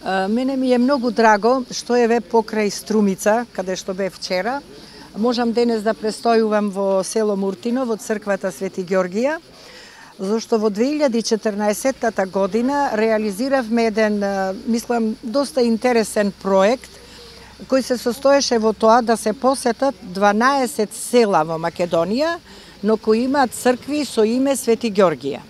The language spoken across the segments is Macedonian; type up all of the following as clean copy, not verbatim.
Мене ми е многу драго што е ве покрај Струмица, каде што бе вчера. Можам денес да престојувам во село Муртино, во црквата Свети Ѓоргија, зашто во 2014 година реализиравме еден, мислам, доста интересен проект, кој се состоеше во тоа да се посетат 12 села во Македонија, но кои имаат цркви со име Свети Ѓоргија.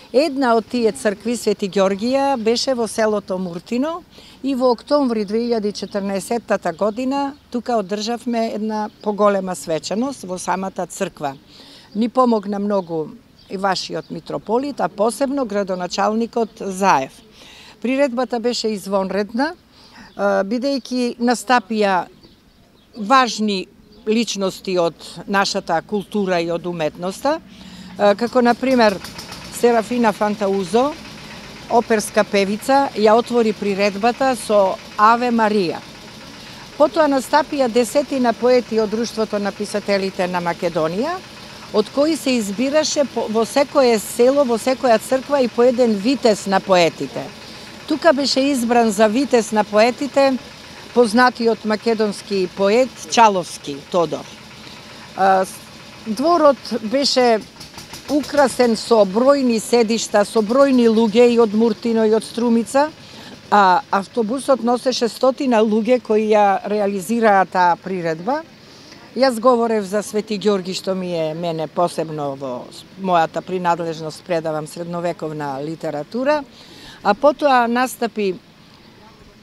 Една од тие цркви, Свети Ѓоргија, беше во селото Муртино и во октомври 2014 година тука одржавме една поголема свечаност во самата црква. Ни помогна многу и вашиот митрополит, а посебно градоначалникот Заев. Приредбата беше извонредна, бидејќи настапија важни личности од нашата култура и од уметноста, како например Серафина Фантаузо, оперска певица, ја отвори приредбата со Аве Марија. Потоа настапија десетина поети од Друштвото на писателите на Македонија, од кои се избираше во секое село, во секоја црква и по еден витез на поетите. Тука беше избран за витез на поетите познатиот македонски поет Чаловски Тодор. Дворот беше украсен со бројни седишта, со бројни луѓе и од Муртино и од Струмица, а автобусот носеше стотина луѓе кои ја реализираа таа приредба. Јас говорев за Свети Ѓорги, што ми е мене посебно во мојата принадлежност, предавам средновековна литература, а потоа настапи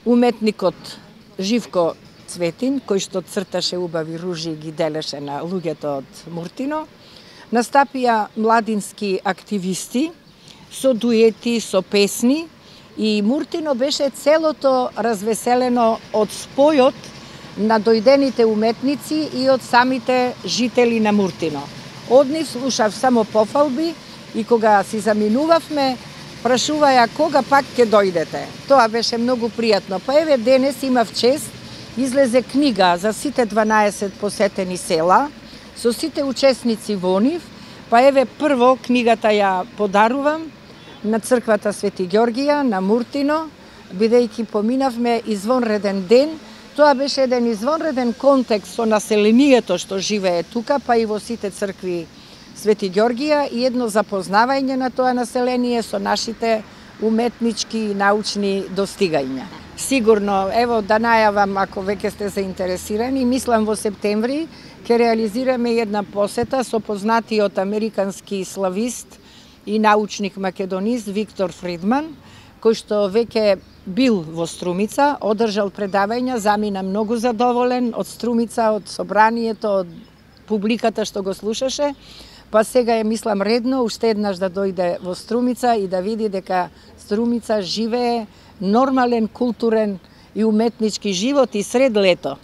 уметникот Живко Цветин, кој што црташе убави ружи и ги делеше на луѓето од Муртино. Настапија младински активисти со дуети, со песни и Муртино беше целото развеселено од спојот на дојдените уметници и од самите жители на Муртино. Од нив слушав само пофалби и кога си заминувавме, прашуваја кога пак ќе дојдете. Тоа беше многу пријатно. Па еве денес имав чест, излезе книга за сите 12 посетени села, со сите учесници во нив, па еве прво книгата ја подарувам на црквата Свети Ѓоргија, на Муртино, бидејќи поминавме извонреден ден. Тоа беше еден извонреден контекст со населението што живее тука, па и во сите цркви Свети Ѓоргија и едно запознавање на тоа население со нашите уметнички и научни достигања. Сигурно, ево да најавам, ако веќе сте заинтересирани, мислам во септември ќе реализираме една посета со познатиот американски славист и научник македонист Виктор Фридман, кој што веќе бил во Струмица, одржал предавања, замина многу задоволен од Струмица, од собранието, од публиката што го слушаше, па сега е, мислам, редно уште еднаш да дојде во Струмица и да види дека Струмица живее нормален, културен и уметнички живот и сред лето.